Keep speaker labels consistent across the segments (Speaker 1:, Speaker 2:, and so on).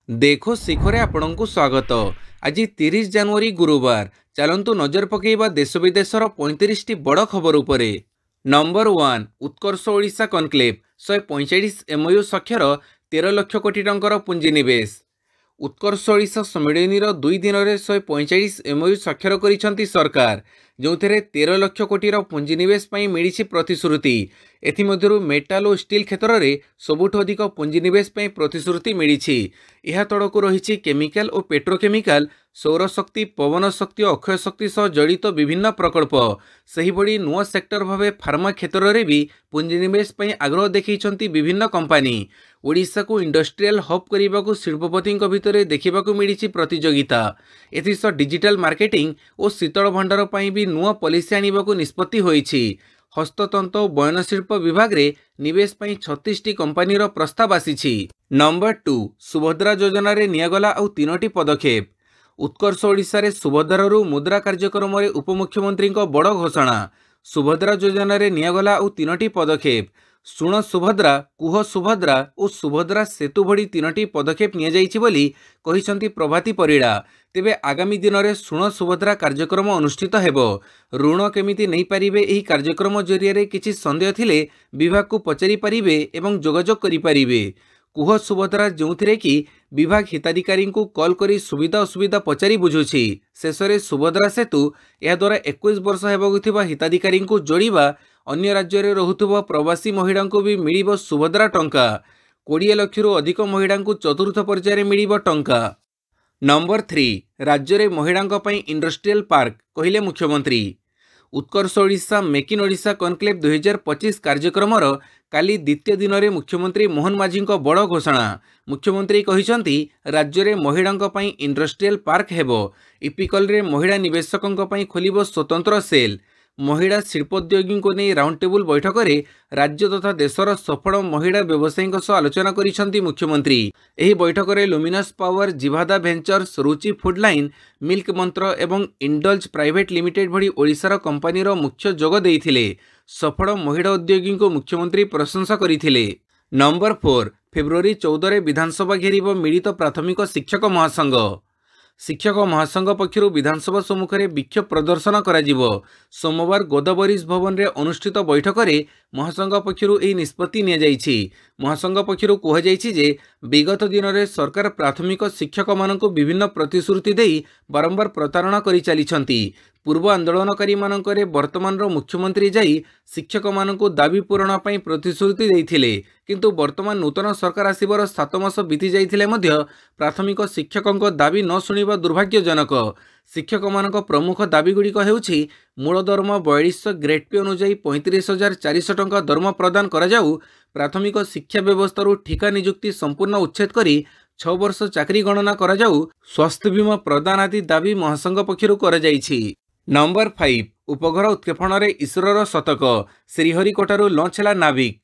Speaker 1: देखो शिखरे आपणଙ୍କୁ स्वागत। आज 30 जनवरी गुरुवार। चलंतु नजर पकेइबा देश विदेशर 35टी बड़ खबर उपरे। नंबर 1 उत्कर्ष ओडिशा कनक्लेव 145 एमओयू स्वाक्षर 13 लाख कोटी टंकार पुंजीनिवेश। उत्कर्ष ओडिशा सम्मेलन 2 दिन में 145 एमओयू स्वाक्षर करिसेंती सरकार, जो 13 लाख कोटीर पुंजीनिवेश मिली प्रतिश्रुति। एथिमध्यरु मेटाल और स्टील क्षेत्र में सबुठ अधिक पुंजीनिवेश प्रतिश्रुति मिली। यह तड़क रही केमिकल और पेट्रोकेमिकल, सौरशक्ति, पवन शक्ति और अक्षय शक्ति सह जड़ित विभिन्न प्रकल्प। सेहिभଳି नुआ सेक्टर भाव फार्मा क्षेत्र में भी पुंजीनिवेश आग्रह देखते विभिन्न कंपानी। ओडिशा को इंडस्ट्रियल हब करने को शिल्पपति भितर देखा मिली प्रतियोगिता। एथिसह डिजिटल मार्केटिंग और शीतल भंडार पर भी नुआ पॉलिसी आने को निष्पत्ति होईछि। हस्ततंत और बयनशिल्प विभाग रे निवेश 36टी कंपानीर प्रस्ताव आसीछि। नंबर 2 सुभद्रा योजना रे नियागला आउ 3टी पदक्षेप। उत्कर्ष ओडिशा रे सुभद्रारू मुद्रा कार्यक्रम रे उपमुख्यमंत्री बड़ घोषणा। सुभद्रा योजना रे नियागला आउ 3टी पदक्षेप। शुण सुभद्रा, कुह सुभद्रा और सुभद्रा सेतु भड़ी 3टी पदक्षेप निया जाइछि बोली कहिसंती प्रभाती परिड़ा। तेबे आगामी दिन में शुण सुभद्रा कार्यक्रम अनुष्ठित हेबो। ऋण केमिति नहीं पारिबे एही कार्यक्रम जरिए किछि संदेह थिले विभाग को पचारि पारिबे एवं जोगाजोग करि पारिबे। कुह सुभद्रा जोंथिरे कि विभाग हिताधिकारी को कॉल करी सुविधा असुविधा पचारि बुझुछि। शेषरे सुभद्रा सेतु या द्वारा 21 वर्ष हेबाकु थिबा हिताधिकारी को जोड़िबा, अन्य राज्य में रहुथुबा प्रवासी महिला को भी मिलिबो सुभद्रा टंका। 20 लाख रु अधिक महिला को चतुर्थ पर्यायर मिलिबो टंका। नंबर 3 राज्य में महिला इंडस्ट्रियल पार्क कहिले मुख्यमंत्री। Utkarsh Odisha make in Odisha conclave 2025 कार्यक्रम काली द्वितीय दिन में मुख्यमंत्री मोहन माझी बड़ घोषणा। मुख्यमंत्री कहिसंती राज्य में महिला इंडस्ट्रियल पार्क हेबो। इपिकल रे महिला निवेशकों खोलिबो स्वतंत्र सेल। महिला शिल्पोद्योगी को नहीं राउंड टेबुल बैठक में राज्य तथा देशर सफल महिला व्यवसायी सह आलोचना करिसेंती मुख्यमंत्री। एही बैठक में लुमिनस पावर, जिभादा भेंचर्स, रुचि फूड लाइन, मिल्क मंत्र एवं इंडल्ज प्राइवेट लिमिटेड भड़ी ओडिशार कंपानीर मुख्य जोग देइथिले। सफल महिला उद्योगी को मुख्यमंत्री प्रशंसा करथिले। नंबर 4 फेब्रुआरी 14 रे विधानसभा घेरिबो मिलित प्राथमिक शिक्षक महासंघ। शिक्षक महासंघ पक्षर विधानसभा सम्मुख में विक्षोभ प्रदर्शन करा। सोमवार गोदावरीज भवन में अनुष्ठित बैठक में महासंघ पक्षर यह निष्पत्ति निया जाइछि। महासंघ पक्षर कहुଯାଇଛି जे विगत दिन में सरकार प्राथमिक शिक्षक मानक विभिन्न प्रतिश्रुति देई बारंबार प्रतारणा करि चलिछंती। पूर्व आंदोलनकारी मानकरे वर्तमान मुख्यमंत्री जाई शिक्षक मानक दाबी पूरण पर प्रतिश्रुति देइथिले, किंतु वर्तमान नूतन सरकार आसिबार 7 मास बीती जाइथिले मध्य प्राथमिक शिक्षकों दाबी न शुणिबा दुर्भाग्यजनक। शिक्षक मानक प्रमुख दाबीगुड़िक हेउछि मूल दरमा 4200 ग्रेड पे अनुଯାयी 35,400 टंका दरमा प्रदान करा जाऊ। प्राथमिक शिक्षा व्यवस्था ठिका नियुक्ति संपूर्ण उच्छेद करी 6 वर्ष चाकरी गणना करा जाऊ। स्वास्थ्य बीमा प्रदान आदि दाबी महासंघ पक्षरु करा जाइछि। नंबर 5 उपग्रह उत्क्षेपण में इसरोर शतक। श्रीहरिकोटारू लॉन्च है नाविक।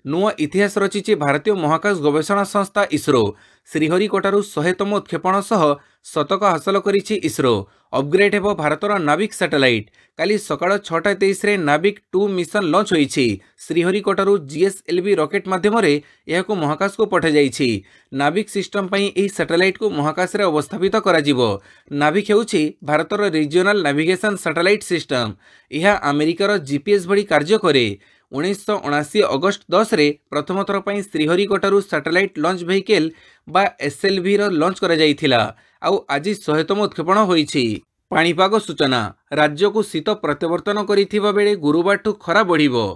Speaker 1: नुआ इतिहास रचिछि भारतीय महाकाश गवेषणा संस्था इसरो। श्रीहरिकोटारू 100तम उत्क्षेपण सह शतक हासिल करिछि इसरो। अपग्रेड हेबो भारतर नाविक सैटेलाइट। काली सकाळ 6:23 रे नाविक 2 मिशन लॉन्च होईछि। श्रीहरिकोटारू जीएसएलवी रॉकेट माध्यम रे यहाको महाकाश को पठा जाइछि। नाविक सिस्टम पई एही सैटेलाइट को महाकाश रे अवस्थापित करा जिवो। नाविक हेउछि भारतर रीजनल नेविगेशन सैटेलाइट सिस्टम। यह अमेरिकार जीपीएस भली कार्य करे। 1979 अगस्ट 10 रे प्रथम थर पर श्रीहरिकोटारू सैटेलाइट लॉन्च व्हीकल बा एसएलवी लॉन्च करा जाइथिला। आउ आज 100तम उत्क्षेपण होईछि। पाणीपाग सूचना। राज्य को शीत प्रत्यावर्तन करिथिबा बेले गुरुवार ठू खरा बढ़िबो।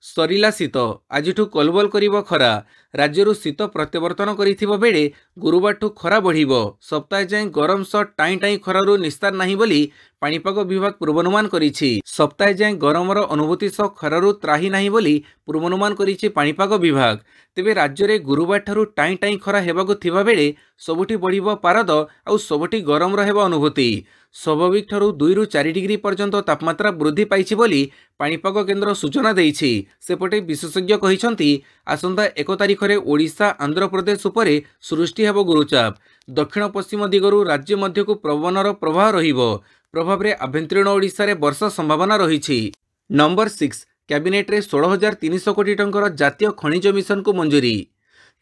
Speaker 1: सरिला शीत आजिठू कलबल करिबो खरा। राज्यरू शीत प्रत्यावर्तन करिथिबा बेले गुरुवार ठू खरा बढ़िबो। सप्ताह जाए गरम सह टाई टाई खरारू निस्तार नाही बोली पाणीपाग विभाग पूर्वानुमान करिछि। सप्ताह जाए गरमर अनुभूति सह खरारू त्राही नाही बोली पूर्वानुमान करिछि पाणीपाग विभाग। तेबे राज्य में गुरुवार ठारू टाई टाई खरा हेबाकु थिबा बेले सबुठी बढ़िबो पारद आउ सबुठी गरम रहेबो अनुभूति। स्वाभाविक ठारू 2 ରୁ 4 डिग्री पर्यंत तापमात्रा वृद्धि पाइछि बोली पाणीपाग केन्द्र सूचना देइछि। सेपटे विशेषज्ञ कहिसंती आसंता 1 तारिख में ओडिशा आंध्र प्रदेश उपरे सृष्टि हेबो गुरुचाप। दक्षिण पश्चिम दिगरू राज्य मध्य को पवनर प्रवाह रहिबो। प्रभाव में आभ्यंतरीण ओडिशा रे वर्षा संभावना रहिछि। नंबर 6 कैबिनेट रे 16,300 कोटी टंकार जातीय खनिज मिशन को मंजूरी।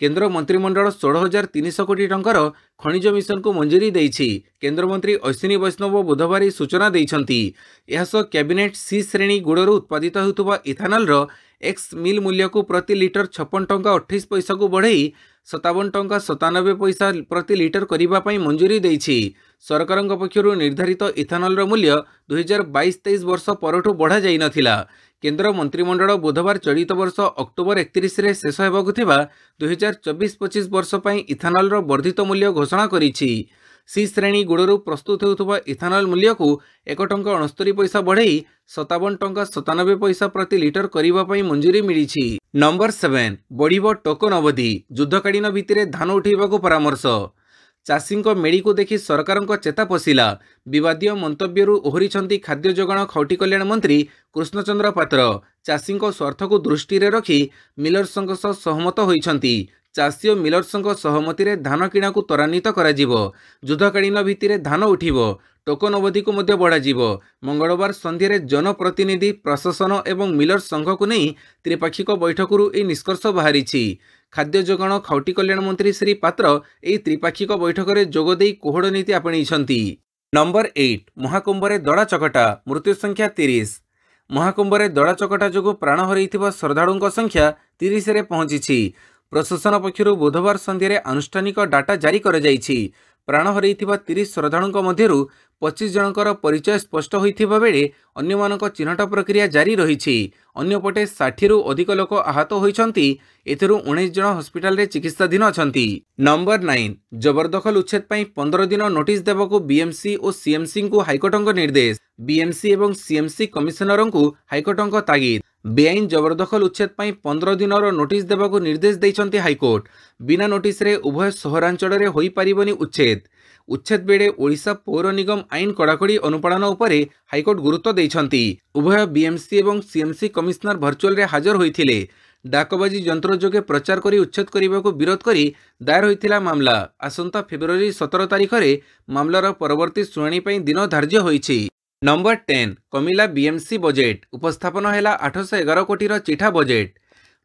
Speaker 1: केन्द्र मंत्रिमंडल 16,300 कोटी टंकार खनिज मिशन को मंजूरी देइछि। केन्द्रमंत्री अश्विनी वैष्णव बुधवार सूचना देइछंती। एहासो कैबिनेट सी श्रेणी गुड़रू उत्पादित होउथुबा इथानल रो एक्स मिल मूल्य को प्रति लिटर 56 टंका 28 पैसा को बढ़ई 57 टंका 97 पैसा प्रति लिटर करिबा पई मंजूरी देइछि। सरकारक पक्षरु निर्धारित इथानल रो मूल्य 2022-23 वर्ष परठू बढ़ा जाई नथिला। केन्द्र मंत्रिमंडल बुधवार चलित वर्ष अक्टोबर 31 रे शेष हेबाकु थिबा 2024-25 वर्ष पई इथानल रो वर्धित मूल्य घोषणा करिछि। सी श्रेणी गुड़रू प्रस्तुत होउथुबा इथानल मूल्य को 1 टंका 69 पैसा बढ़ई 57 टंका 97 पैसा प्रति लिटर करिबा पई मंजूरी मिलिछि। नंबर 7 बढ़िबो टोकन अवधि युद्धकालीन भित्तिरे धान उठेबाकू परामर्श। चाषी मेड़ी को देखि सरकार चेता पशिला। विवादीय मंतव्यरू ओहरी खाद्य जोगाण खौटी कल्याण मंत्री कृष्णचंद्र पात्र चाषी स्वार्थ को दृष्टि रखी मिलर्स सह सहमत होइछंती। चाषी और मिलर्स सहमति रे धान किणा को त्वरान्वित करा जिवो। युद्धकालीन भित्तिरे धान उठिबो। टोकन अवधि को मध्य बढ़ाजिवो। मंगलवार संध्यारे जनप्रतिनिधि प्रशासन एवं मिलर्स संघ को नहीं त्रिपाक्षिक बैठकरू ए निष्कर्ष बाहरिछि। खाद्य जोगाण खौटी कल्याण मंत्री श्री पात्र ए त्रिपाक्षिक बैठक में जोगदे कोहड़ नीति आपणैछंती। नंबर 8 महाकुंभरे दड़ा चकटा मृत्यु संख्या 30। महाकुंभरे दड़ा चकटा जोगु प्राण हरैथिबा श्रद्धालुंक संख्या 30 रे पहुंची। प्रशासन पक्षरु बुधवार संध्यारे आनुष्ठानिक डाटा जारी कर जाइछि। प्राण हरैथिबा 30 श्रद्धालुंक मध्यरु 25 जनकर परिचय स्पष्ट होइथिबा बेले अन्यमानक चिन्हट प्रक्रिया जारी रहिछि। अन्यपटे 60 रु अधिक लोक आहत होइछंती। एथिरु 19 जन हॉस्पिटल रे चिकित्साधीन अछंती। नंबर 9 जबरदखल उच्छेद पई 15 दिन नोटिस देबाकू बीएमसी और सीएमसी को हाइकोर्टक निर्देश। बीएमसी एवं सीएमसी कमिशनर को हाइकोर्टक तागिद। बेआईन जबरदखल उच्छेद पई 15 दिन नोटिस देबाकू निर्देश दैछंती हाइकोर्ट। बिना नोटिस रे उभय सहरांचल रे होई पारिबनी उच्छेद। उच्छेद बेड़े ओडिशा पौर निगम आईन कड़ाकड़ी अनुपालन उपरे हाइकोर्ट गुरुत्व देइछंती। उभय बीएमसी एवं सीएमसी कमिशनर वर्चुअल रे हाजर होइथिले। डाकबाजी यंत्र जोगे प्रचार करी उच्छेद करने विरोध करी दायर होइथिला मामला। आसंता फेब्रुआरी 17 तारिख रे मामलार परवर्ती शुणाणी पई दिन धार्य होइछि। नंबर 10 कमिला बीएमसी बजेट उपस्थापन हैला 811 कोटीर चिठा बजेट।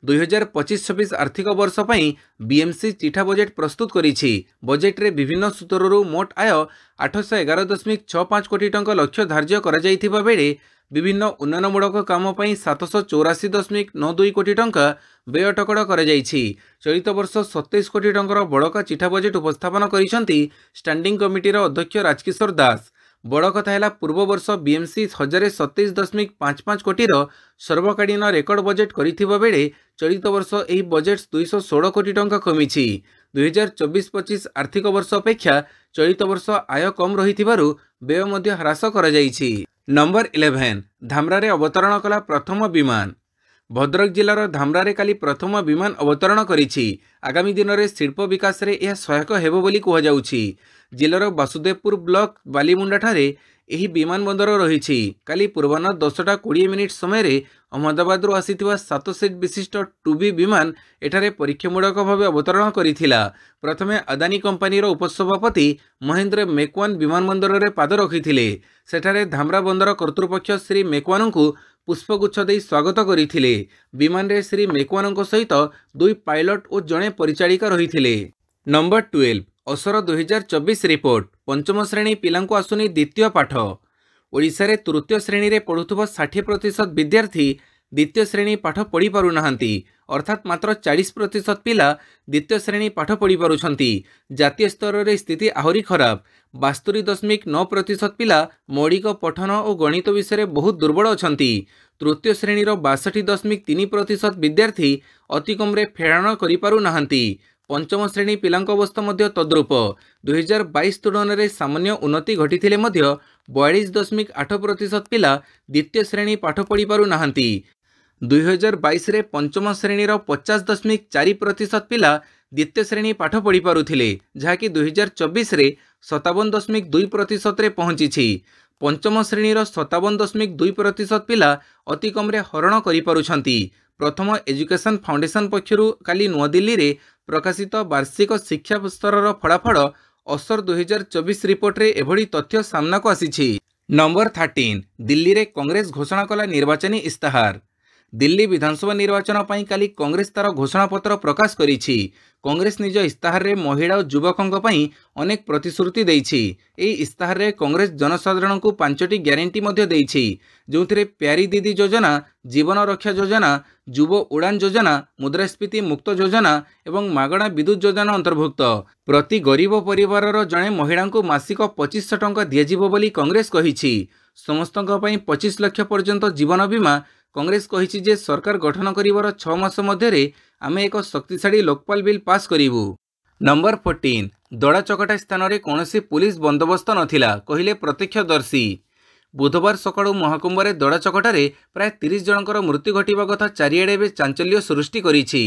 Speaker 1: 2025-26 आर्थिक वर्ष पई बीएमसी चिठा बजेट प्रस्तुत करिछि। बजेट रे विभिन्न सूत्ररू मोट आय 811.65 कोटी टंका लक्ष्य धार्य करा जाइथिबा बेले विभिन्न उन्नयनमूलक काम पई 784.92 कोटी टंका व्यय अटकड़ करा जाइछि। चलित वर्ष 27 कोटी टंकार बड़का चिठा बजेट उपस्थापन करिसंती स्टैंडिंग कमिटीर अध्यक्ष राजकिशोर दास। बड़ कथा है पूर्व वर्ष बीएमसी 1027.55 कोटीर सर्वकालीन रेकर्ड बजेट करिथिबा बेले चलित वर्ष एही बजेट 216 कोटी टंका कमिछि। 2024-25 आर्थिक वर्ष अपेक्षा चलित वर्ष आय कम रहिथिबारु व्यय मध्य ह्रास करा जाइछि। नंबर 11 धामरारे अवतरण कला प्रथम विमान। भद्रक जिलार धामरारे काली प्रथम विमान अवतरण करिछि। आगामी दिन में शिल्प विकास रे यह सहायक हेबो बोली कुहाଯାଉଛି। जिलार वासुदेवपुर ब्लॉक बालीमुंडा ठारे एही विमान बंदर रहिछि। काली पूर्वाह्न 10:20 समय अहमदाबाद आसीथिबा 7 सीट विशिष्ट 2B विमान एठारे परीक्षामूलक भाव अवतरण करिथिला। प्रथमे अदानी कंपानी उपसभापति महेंद्र मेकवान विमान बंदर रे पाद रखिथिले। सेठारे धामरा बंदर कर्तृपक्ष श्री मेकवान को पुष्पगुच्छ दे स्वागत करथिले। विमान रे श्री मेकवान सहित 2 पायलट और जड़े परिचालिका रहिथिले। नंबर 12 असर 2024 रिपोर्ट पंचम श्रेणी पिलांको आसुनी द्वितीय पाठ। ओडिशा रे तृतीय श्रेणी रे पढ़ुथुबा 60% विद्यार्थी द्वितीय श्रेणी पाठ पढ़ी पारु नाहंती। अर्थात मात्र 40% पिला द्वितीय श्रेणी पाठ पढ़ी पारुछंती। जातीय स्तर रे स्थिति आहुरी खराब। 72.9% पिला मौलिक पठन और गणित विषय बहुत दुर्बल अछंती। तृतीय श्रेणी 62.3% विद्यार्थी अति कम रे फेराण करि पारु नाहंती। पंचम श्रेणी पिलांक अवस्था मध्य तद्रूप। 2022 तुलन में सामान्य उन्नति घटी मध्य 42.8% पिला द्वितीय श्रेणी पाठ पढ़ी पारु नाहंती। 2022 रे पंचम श्रेणी 50.4% पिला द्वितीय श्रेणी पाठ पढ़ी पारुथिले, जहाँकि 2024 रे 57.2% रे पहुंची। पंचम श्रेणी 57.2% पिला अति कम रे हरण करि पारुछंती। प्रथम एजुकेशन फाउंडेशन पक्षरु काली नुआदिल्ली रे प्रकाशित वार्षिक शिक्षा स्तर फलाफल असर 2024 रिपोर्ट रे एभली तथ्य सामना को आसीछि। नंबर 13 दिल्ली रे कांग्रेस घोषणा कला निर्वाचनी इस्ताहार। दिल्ली विधानसभा निर्वाचन पर काली कांग्रेस तार घोषणापत्र प्रकाश करिछि। कांग्रेस निज इस्ताहार रे महिला और युवकों अनेक प्रतिश्रुति देइछि। एही इस्ताहार रे कांग्रेस जनसाधारण को 5टी ग्यारंटी मध्य देइछि, जोंथिरे प्यारी दीदी योजना, जीवन रक्षा योजना, युव उड़ान योजना, मुद्रास्फीति मुक्त योजना एवं मागणा विद्युत योजना अंतर्भुक्त। प्रति गरीब परिवार जड़े महिला को मासिक 2500 टंका दियाजिबो बोली कांग्रेस कहिछि। समस्तों पर 25 लाख पर्यंत जीवन बीमा। कांग्रेस कहिछि जे सरकार गठन करिवार 6 मास मध्यरे आमे एक शक्तिशाली लोकपाल बिल पास करिवु। नंबर 14 दड़ा चकटा स्थान रे कौनसी पुलिस बंदोबस्त नथिला कहिले प्रत्यक्षदर्शी। बुधवार सकाळु महाकुंभ दड़ा चकटारे प्राय 30 जनकर मृत्यु घटिबा कथा चारिआडे बे चांचल्य सृष्टि करिछि।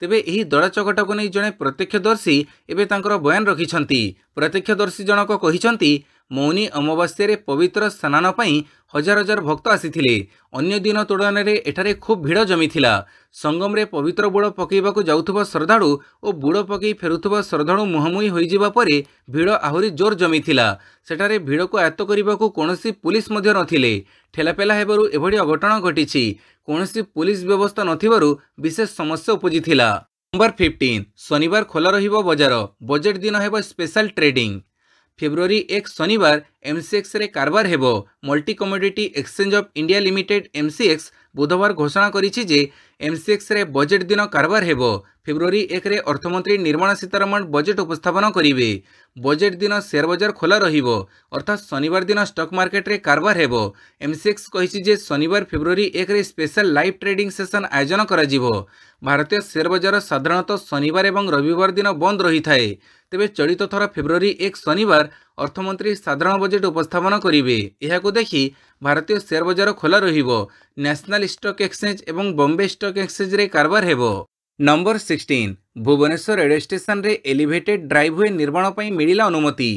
Speaker 1: तेबे एही दड़ा चकटा को नै जणे प्रत्यक्षदर्शी एबे तांकर बयान रखिछंती। प्रत्यक्षदर्शी जनक कहिछंती मौनी अमावास्या रे पवित्र स्नान पई हजार हजार भक्त आसीथिले। अन्य दिन तुलन में एठारे खूब भिड़ जमीथिला। संगम रे पवित्र बुड़ पकेइबाकू जाउथुबा श्रद्धालु और बुड़ पकई फेरुथुबा श्रद्धालु मुहांमुही होइजिबा परे भिड़ आहुरी जोर जमीथिला। सेठारे भिड़ को आयत्त करिबाकू कोनोसी पुलिस मध्य नथिले। ठेलापेला हेबारु एभଳି अघटन घटिछि। कोनोसी पुलिस व्यवस्था नथिबारु विशेष समस्या उपजिथिला। नंबर 15 शनिवार खोला रहिबो बजार। बजेट दिन हेबो स्पेशल ट्रेडिंग। फेब्रुआरी 1 शनिवार एमसीएक्स रे कारबार हेबो। Multi commodity exchange of India limited MCX बुधवार घोषणा करिछि जे एमसीएक्स रे बजेट दिन कारबार हेबो। फेब्रुआरी 1 रे अर्थमंत्री निर्मला सीतारमण बजेट उपस्थापन करिवे। बजेट दिन शेयर बाजार खोला रहिबो, अर्थात शनिवार दिन स्टॉक मार्केट रे कारबार हेबो। एमसीएक्स कहिछि जे शनिवार फेब्रुआरी 1 रे स्पेशल लाइव ट्रेडिंग सेशन आयोजन करा जिवो। भारतीय शेयर बाजार साधारणतः शनिवार एवं रविवार दिन बंद रही थाए। तेबे चलित थर फेब्रुआरी 1 शनिवार अर्थमंत्री साधारण बजेट उपस्थापन करिवे। एहाको देखि भारतीय शेयर बाजार खोला रहिबो। नेशनल स्टॉक एक्सचेंज एवं बॉम्बे स्टॉक एक्सचेंज रे कारबार हेबो। नंबर 16 भुवनेश्वर रेडियो स्टेशन रे एलिवेटेड ड्राइववे निर्माण पई मिलिला अनुमति।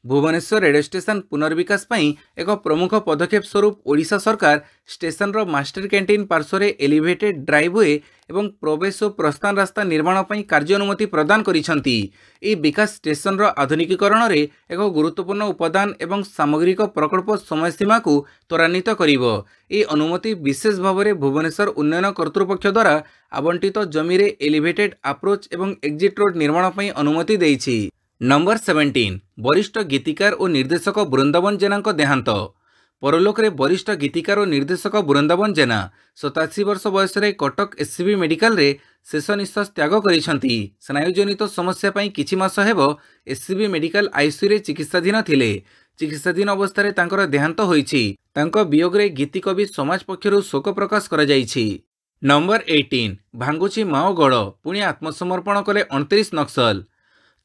Speaker 1: भुवनेश्वर रेडियो स्टेशन पुनर्विकास पई एक प्रमुख पदक्षेप स्वरूप ओडिशा सरकार स्टेशन रो मास्टर कैंटीन पार्श्व रे एलिवेटेड ड्राइववे एवं प्रवेश और प्रस्थान रास्ता निर्माण पई कार्य अनुमति प्रदान करिसंती। ए विकास स्टेशन रो आधुनिकीकरण रे एक गुरुत्वपूर्ण उपादान एवं सामग्रिक प्रकल्प समय सीमा को त्वरान्वित करिवो। ए अनुमति विशेष भाव में भुवनेश्वर उन्नयन कर्तृपक्ष द्वारा आवंटित जमी रे एलिवेटेड अप्रोच एवं एग्जिट रोड निर्माण पई अनुमति देइछि। नंबर 17 वरिष्ठ गीतिकार और निर्देशक वृंदावन जेना देहांत। परलोक रे वरिष्ठ गीतिकार और निर्देशक वृंदावन जेना 87 वर्ष बयस रे कटक एससीबी मेडिकल रे शेष निश्वास त्याग करिसंती। स्नायुजनित समस्या पई किछि मास हेबो एससीबी मेडिकल आईसीयू रे चिकित्साधीन थिले। चिकित्साधीन अवस्था तांकर देहांत होइछि। तांको वियोग रे गीति कवि समाज पक्षरु शोक प्रकाश करा जाइछि। नंबर 18 भांगुची माओगढ़ पुणी आत्मसमर्पण कले 29 नक्सल।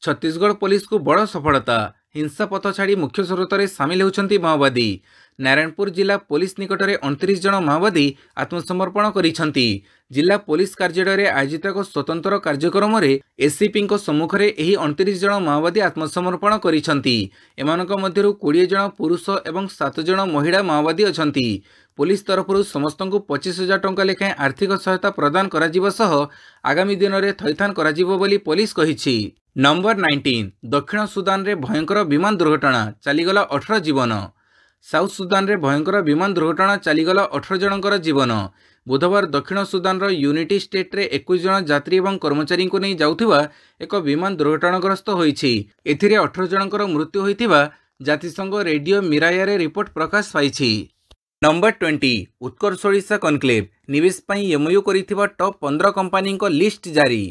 Speaker 1: छत्तीसगढ़ पुलिस को बड़ सफलता। हिंसा पथ छाड़ी मुख्य स्रोत में सामिल होती माओवादी। नारायणपुर जिला पुलिस निकट में 29 जन माओवादी आत्मसमर्पण करिसेंती। जिला पुलिस कार्यालय में आयोजित एक स्वतंत्र कार्यक्रम में एससीपी सम्मुख में यह 29 जन माओवादी आत्मसमर्पण करिसेंती। एमानक मध्यरु 20 जन पुरुष और 7 जन महिला माओवादी अछंती। पुलिस तरफ समस्त को 25,000 टंका लेखाएं आर्थिक सहायता प्रदान करा सह आगामी दिन में थैथान करा बोली पुलिस कहिछि। नंबर 19 दक्षिण सुदान रे भयंकर विमान दुर्घटना चलीगला 18 जीवन। साउथ सुदान रे भयंकर विमान दुर्घटना चलीगला 18 जनकर जीवन। बुधवार दक्षिण सुदान रो यूनिटी स्टेट रे 21 जन यात्री और कर्मचारी को नहीं जाउथिबा एक विमान दुर्घटनाग्रस्त होइछि। एथिरे 18 जनकर मृत्यु होइथिबा जातिसंघ रेडियो मिराया रे रिपोर्ट प्रकाश पाइछि। नंबर 20 उत्कर्ष ओडिशा कनक्लेव निवेश पई एमओयू करिथिबा टॉप 15 कंपनी को लिस्ट जारी।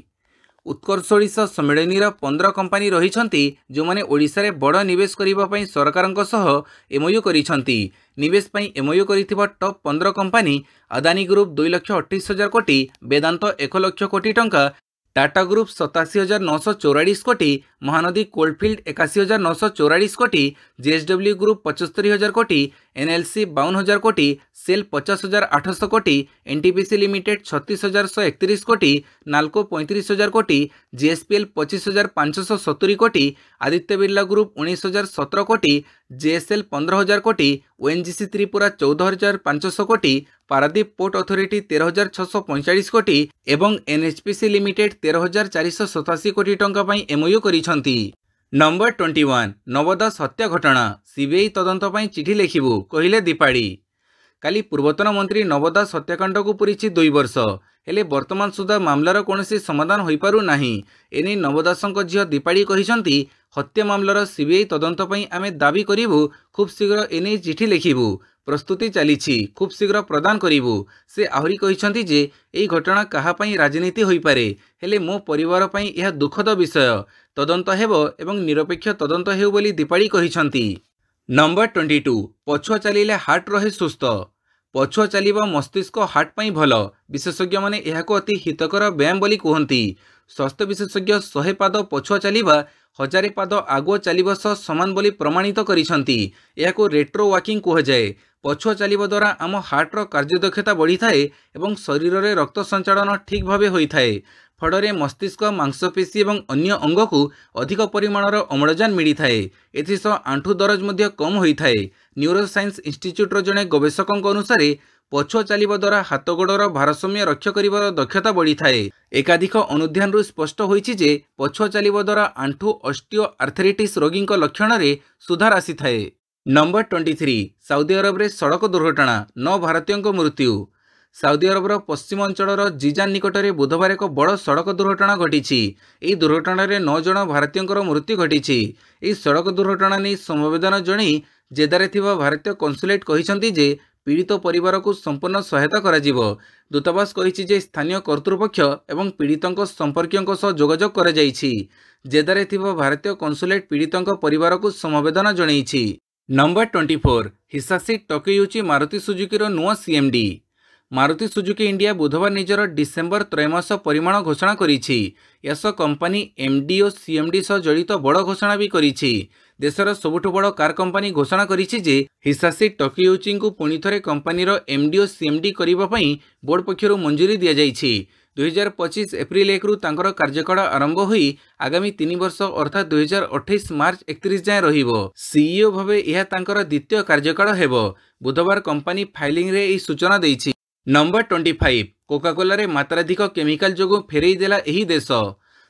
Speaker 1: उत्कर्ष ओडिशा सम्मेलनी 15 कंपनी रहिछंती जो माने ओडिशा रे बड़ निवेश करिबा पई सरकारक सह एमओयू करिछंती। निवेश पई एमओयू करिथिबा टॉप 15 कंपनी अदानी ग्रुप 2,28,000 कोटी, वेदांत 1 लाख कोटी टंका, टाटा ग्रुप 87,944 कोटी, महानदी कोलफिल्ड 81,944 कोटी, जेएसडब्ल्यू ग्रुप 75,000 कोटी, एनएलसी 52,000 कोटी, सेल 50,800 कोटी, एनटीपीसी लिमिटेड 36,131 कोटी, नाल्को 35,000 कोटी, जीएसपीएल 25,570 कोटी, आदित्य बिरला ग्रुप 19,017 कोटी, जेएसएल 15,000 कोटी, ओएनजीसी त्रिपुरा 14,500 कोटी, पारादीप पोर्ट अथॉरिटी 13,645 कोटी एवं एनएचपीसी लिमिटेड 13,487 कोटी टंका पई एमओयू करिसंती। नंबर 21 नवदास हत्या घटना सीबीआई तदंत पई चिठी लेखिबु कहिले दीपाड़ी। काली पूर्वतन मंत्री नव दास हत्याकांड को पूरी 2 वर्ष हेले वर्तमान सुधा मामलार कौन समाधान हो पारु नाही। एने नव दासଙ୍କ झील दीपाड़ी कहिसंती हत्या मामलार सीबीआई तदंत पई आमे दाबी करिवु, खूब शीघ्र एने चिठी लिखिबु, प्रस्तुति चलीछि, खूब शीघ्र प्रदान करिवु। से आहुरी कहिसंती जे एई घटना कहा पई राजनीति होई पारे, हेले मो परिवार पई यह दुखद विषय, तदंत हेबो एवं निरपेक्ष तदंत हेउ बोली दीपाड़ी कहिसंती। नंबर 22 पछुआ चलिले हार्ट रहे सुस्थ। पछुआ चलिबा मस्तिष्क हार्ट पई भल, विशेषज्ञ माने एहाको अति हितकर व्यायाम बोली कहती। स्वास्थ्य विशेषज्ञ 100 पाद पछुआ चलिबा 1000 पाद आगुआ चलिबा सह समान बोली प्रमाणित करिसंती। एहाको रेट्रो वॉकिंग कहुए। पछुआ चलिबा द्वारा आम हार्टर कार्यदक्षता बढ़ी थाए एवं शरीर में रक्त संचालन ठीक भावे होई थाए। फड़े मस्तिष्क, मांसपेशी एवं अन्य अंग को अधिक परिमाणर अम्लजान मिली थाए। एथिसह आंठू दरज मध्य कम होई थाए। न्यूरोसाइंस इंस्टीट्यूट जड़े गवेषकों अनुसार पछुआ चलिबा द्वारा हाथ गोड़र भारसाम्य रक्षा करिवार दक्षता बढ़ी थाए। एकाधिक अनुध्यान स्पष्ट होईछि जे पछुआ चलिबा द्वारा आंठू ऑस्टियो आर्थराइटिस रोगी लक्षण में सुधार आसी थाए। नंबर 23 सऊदी अरब रे सड़क दुर्घटना, 9 भारतीयों मृत्यु। सऊदी अरबर पश्चिम अंचल जिजान निकट में बुधवार एक बड़ सड़क दुर्घटना घटी। यह दुर्घटना 9 जन भारतीयों मृत्यु घटी। यह सड़क दुर्घटना नहीं समवेदना जन जेदारे थिबा भारतीय कन्सुलेट कहिसंती जे पीड़ित परिवार को संपूर्ण सहायता कराजिवो। दूतावास कहिछि जे स्थानीय कर्तृपक्ष एवं पीड़ितों संपर्कियों सह जोगाजोग करा जाइछि। जेदारे थिबा भारतीय कन्सुलेट पीड़ितों परिवार को समवेदना जणाइछि। नंबर 24 हिसाशी टोकियुची मारुति सुजुकी नुआ सीएमडी। मारुति सुजुकी इंडिया बुधवार निजर डिसेम्बर त्रैमास परिमाण घोषणा करिछि। यस कंपनी एमडी और सीएमडी सह जड़ित बड़ घोषणा भी करिछि। देशर सबुठ बड़ कार कंपनी घोषणा करिछि जे हिसाशी टोकियुची को पुणी थरे कंपनीर एमडी और सीएमडी करिबा पई बोर्ड पक्षरु मंजूरी दिया जाइछि। 2025 एप्रिल 1 रु तांकर कार्यकाल आरंभ होई आगामी 3 वर्ष अर्थात 2028 मार्च 31 जाए रहिबो। सीईओ भावे यह तांकर द्वितीय कार्यकाल हेबो। बुधवार कंपनी फाइलिंग रे ई सूचना दैछि। नंबर 25 कोकाकोला रे मात्राधिक केमिकल जोगु फेरई देला एही देश।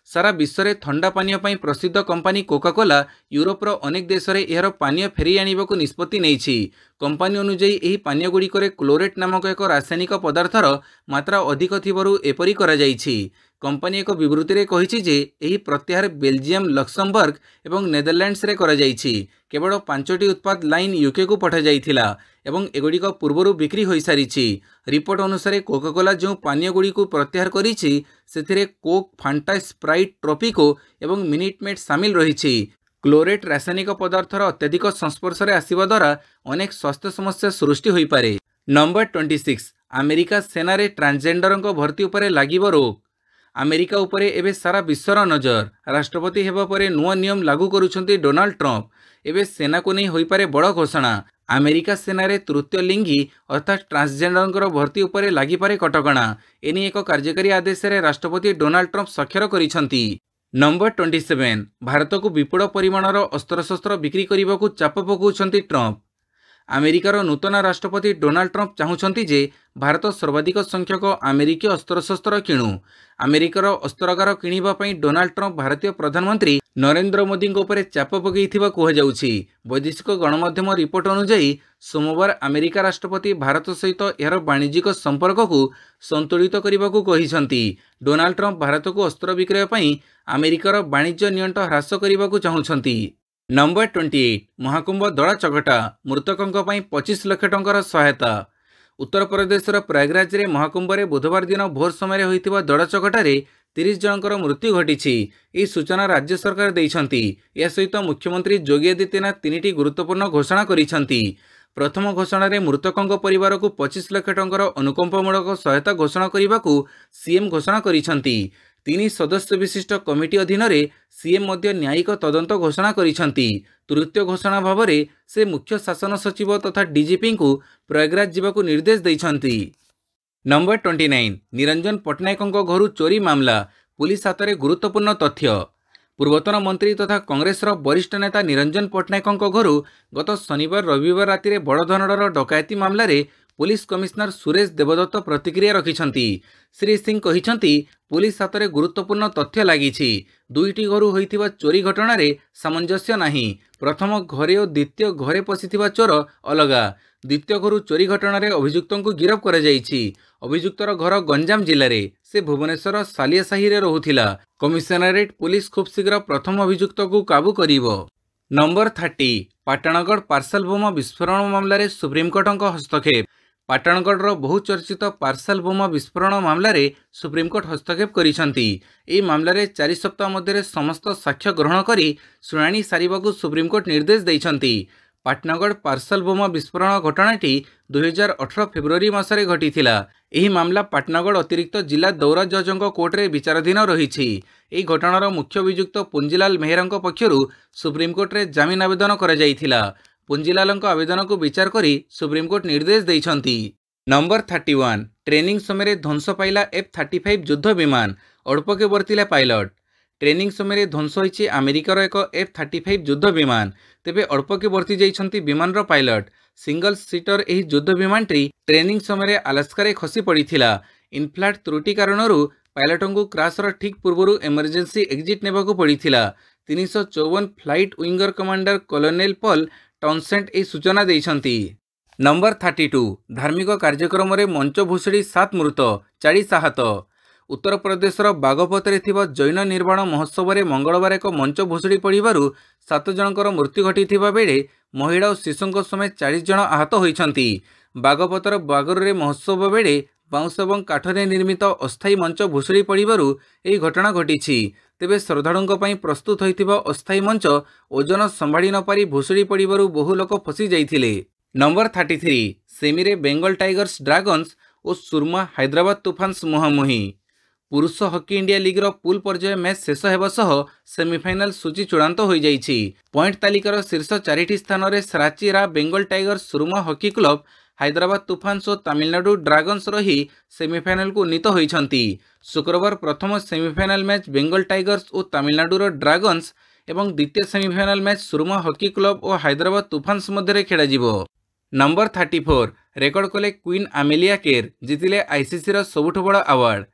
Speaker 1: सारा विश्व में ठंडा पानीय पई प्रसिद्ध कंपनी कोकाकोला यूरोपर अनेक देश में यार पानीय फेरई आनिबाकु निष्पत्ति नेइछि। कंपनी अनुଯାयी एही पानीय गुड़िकरे क्लोरेट नामक एक रासायनिक पदार्थर मात्रा अधिक थिबारु एपरि करा जाइछि। कंपनी एक विवृत्ति रे कहिछि जे एही प्रत्याहार बेल्जियम, लक्समबर्ग एवं नेदरलैंड्स रे करा जाइछि। केवल 5टी उत्पाद लाइन यूके को पठा जाइथिला एवं एगुड़िक पूर्वरु बिक्री हो सारिछि। रिपोर्ट अनुसार कोकाकोला जो पानीय गुड़ी को प्रत्याहार करिछि सेथिरे कोक, फांटा, स्प्राइट, ट्रोपिको एवं मिनिट मेड सामिल रहिछि। क्लोरेट रासायनिक पदार्थर अत्यधिक संस्पर्श में आसिबा द्वारा अनेक स्वास्थ्य समस्या सृष्टि होई पारे। नंबर 26 अमेरिका सेना रे ट्रांसजेंडर भर्ती उपरे लागिबो रोक। अमेरिका उपरे एबे सारा विश्वर नजर। राष्ट्रपति हेबा परे नुआ नियम लागू करुछंती डोनाल्ड ट्रंप। एबे सेना को नहीं होई पारे बड़ घोषणा। अमेरिका सेना रे तृतीय लिंगी अर्थात ट्रांसजेंडर भर्ती उपरे लागि पारे कटकणा। एनी एक कार्यकारी आदेश रे राष्ट्रपति डोनाल्ड ट्रंप स्वाक्षर करिसंती। नंबर 27 भारत को विपुल परिमाणर अस्त्रशस्त्र बिक्री करने को चाप पकाउछंती ट्रंप। अमेरिकार नूतन राष्ट्रपति डोनाल्ड ट्रंप चाहूँगी जे भारत सर्वाधिक संख्यक अमेरिकी अस्त्रशस्त्र किणु। अमेरिकार अस्त्रागार किणवा पई डोनाल्ड ट्रंप भारतीय प्रधानमंत्री नरेंद्र मोदी उपरे चाप पकईथिबा कहुযাଉଛି। वैदेशिक गणमाध्यम रिपोर्ट अनुଯାयी सोमवार अमेरिका राष्ट्रपति भारत सहित यार वाणिज्यिक संपर्क को संतुलित करने को कहिसंती। डोनाल्ड ट्रंप भारत को अस्त्र विक्रय पई अमेरिकार वाणिज्य नियंट ह्रास करने को चाहूँगी। नंबर 28 महाकुंभ दड़ा चकटा, मृतकों पर 25 लाख टंकार सहायता। उत्तर प्रदेशर प्रयागराज रे महाकुंभ रे बुधवार दिन भोर समय होइतिबा दड़ा चकटारे 30 जनकर मृत्यु घटी। यह सूचना राज्य सरकार देइछंती। या सहित मुख्यमंत्री योगी आदित्यनाथ 3टी गुरुत्वपूर्ण घोषणा करिसंती। प्रथम घोषणा रे मृतकों परिवार को 25 लाख टंकार अनुकंपमूलक सहायता घोषणा करने को सीएम घोषणा करिसंती। 3 सदस्य विशिष्ट कमिटी अधीन रे सीएम मध्य न्यायिक तदंत घोषणा करिसंती। तृतीय घोषणा भाव में से मुख्य शासन सचिव तथा डीजीपी को प्रयागराज जावाकू निर्देश देइछंती। नंबर 29 निरंजन पट्टनायकों घर चोरी मामला, पुलिस हाथ में गुरुत्वपूर्ण तथ्य। पूर्वतन मंत्री तथा कांग्रेस वरिष्ठ नेता निरंजन पट्टनायकों घर गत शनिवार रविवार राति बड़ धरणर डकायती मामला रे पुलिस कमिश्नर सुरेश देवदत्त प्रतिक्रिया रखिछंती। श्री सिंह कहिछंती पुलिस हाथ में गुरुत्वपूर्ण तथ्य लागिछि। 2टी घर होइथिबा चोरी घटना रे सामंजस्य नाही। प्रथम घरे और द्वितीय घरे पशिथिबा चोर अलगा। द्वितीय घरु चोरी घटन अभियुक्त को गिरफ कर अभियुक्तर घर गंजाम जिले में से भुवनेश्वर सालियासाही रहुथिला। कमिशनरेट पुलिस खूब शीघ्र प्रथम अभियुक्त को काबू करिवो। नंबर 30 पाटणगढ़ पार्सल बोमा विस्फोरण मामलें सुप्रीमकोर्ट हस्तक्षेप। पाटणगढ़ बहुचर्चित पार्सल बोमा विस्फोरण मामलें सुप्रीमकोर्ट हस्तक्षेप करिसेंती। एही मामलें 4 सप्ताह मध्य समस्त साक्ष्य ग्रहण करी शुणाणी सारिबाकू सुप्रीमकोर्ट निर्देश देइछंती। पाटणगढ़ पार्सल बोमा विस्फोरण घटनाटी 2018 फेब्रुआरी मासरे घटिथिला। एही मामला पाटणगढ़ अतिरिक्त जिला दौरा जजों कोर्टे विचाराधीन रही। एही घटनार मुख्य अभियुक्त पुंजीलाल मेहरा पक्षरु सुप्रीमकोर्ट रे जामिन आवेदन करा जायथिला। पुंजीलाल आवेदन को विचार करी सुप्रीमकोर्ट निर्देश देइछंती। नंबर 31 ट्रेनिंग समय ध्वंस पाइला F-35 युद्ध विमान अल्पके बर्तिला पायलट। ट्रेनिंग समय ध्वंस होइछि अमेरिकार एक F-35 युद्ध विमान। तेबे अल्पके बर्ती जाइछंती विमान पायलट। सिंगल सीटर एही युद्ध विमान ट्रेनिंग समय अलास्का खसी पड़िथिला। इनफ्लाट त्रुटि कारणरू पायलटों को क्राशर ठीक पूर्व इमरजेंसी एग्जिट नेबाकू पड़िथिला। 354 flight wing commander colonel Paul Townsend ए सूचना देइछंती। नंबर 32 धार्मिक कार्यक्रम रे मंच भूषुड़ी 7 मृत 40 आहत। उत्तर प्रदेशर बागपतरे थिबा जैन निर्वाण महोत्सव में मंगलवार एक मंच भूषुड़ी पड़ू 7 जनकर मृत्यु घटी बेले महिला और शिशुओं समेत 40 जन आहत होइछंती। बागपतर बागुरे महोत्सव बेले बाउंस और काठरे निर्मित अस्थायी मंच भूषुड़ी पड़ू यह घटना घटी। तेबे श्रद्धालुओं पर प्रस्तुत होइथिबा अस्थायी मंच ओजन संभाड़ी नपारी भूषुड़ी पड़ू बहु लोक फसी जाइथिले। नंबर 33 सेमी रे बेंगल टाइगर्स ड्रैगन्स और सुरमा हैदराबाद तुफान्स मुहांमुही। पुरुष हॉकी इंडिया लीगर पूल पर्याय मैच शेष होगा सह सेमिफाइनाल सूची चूड़ांत हो जाइछि। पॉइंट तालिकार शीर्ष 4 स्थान में रांची बेंगल टाइगर्स सुरमा हॉकी क्लब हैदराबाद तुफान्स और तमिलनाडु ड्रैगन्स रही सेमिफाइनाल को उन्नीत होइछंती। शुक्रवार प्रथम सेमिफाइनाल मैच बेंगल टाइगर्स और तमिलनाडुर ड्रैगन्स एवं द्वितीय सेमिफाइनाल मैच सुरमा हॉकी क्लब और हैदराबाद तुफान्स मध्य खेलाजिवो। नंबर 34 रेकर्ड कले क्वीन आमेलिया केर जितिले आईसीसी सबुठ बड़ अवार्ड।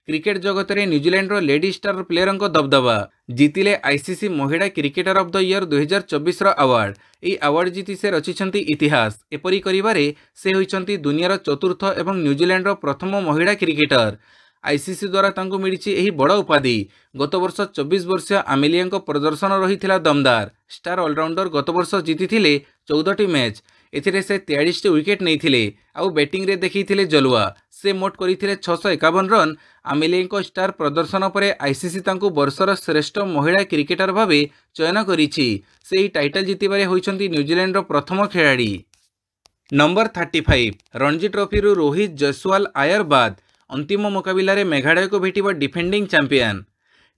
Speaker 1: क्रिकेट जगत में न्यूजीलैंड लेडी स्टार प्लेयर दबदबा जितिले आईसीसी महिला cricketer of the year 2024 award. यह अवार्ड जीति से रचिछंती इतिहास। एपरी करिबारे से होइछंती दुनियार चतुर्थ एवं न्यूजीलैंड प्रथम महिला क्रिकेटर। आईसीसी द्वारा तांको मिलिछि एही बड़ उपाधि। गत वर्ष 24 वर्षीय आमेलिया प्रदर्शन रही दमदार। स्टार ऑलराउंडर गत वर्ष जीति 14टी मैच। एथिरे से 43टी विकेट नहीं आउ बैटिंग रे देखिथिले जलुआ। से मोट करथिले 651 रन। आमेलिया स्टार प्रदर्शन पर आईसीसी तांको वर्षर श्रेष्ठ महिला क्रिकेटर भावे चयन करिछि। से ही टाइटल जितिबारे होइछंती न्यूजीलैंड प्रथम खिलाड़ी। नंबर 35 रणजी ट्रॉफी रु रोहित जयसवाल आयर बाद अंतिम मुकाबिला रे मेघालय को भेटिबा defending champion.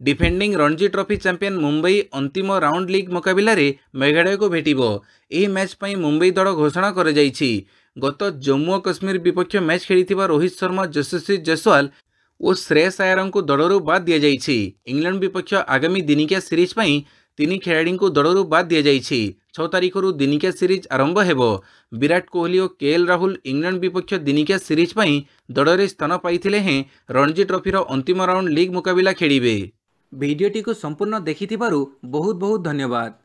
Speaker 1: Defending Ranji trophy champion Mumbai अंतिम राउंड लीग मुकाबिला रे मेघालय को भेटिबो। एही मैच पई मुंबई दल घोषणा कर जाइछि। गत जम्मू और काश्मीर विपक्ष मैच खेलिथिबा रोहित शर्मा यशस्वी जयसवाल और श्रेयस आयर को दलरू बाद दिया जाइछि। इंग्लैंड विपक्ष आगामी दिनिकिया सीरीज पई 3 खिलाड़ी को दलरू बाद दिया जाइछि। 6 तारिख रु दिनिकिया सीरीज आरंभ हेबो। विराट कोहली और केएल राहुल इंग्लैंड विपक्ष दिनिकिया सीरीज पई दଳରେ स्थान पाइथिले हैं रणजी ट्रॉफी अंतिम राउंड लीग मुकाबिला खेलिबे। भिडियोटी को संपूर्ण देखिथिबारु बहुत बहुत धन्यवाद।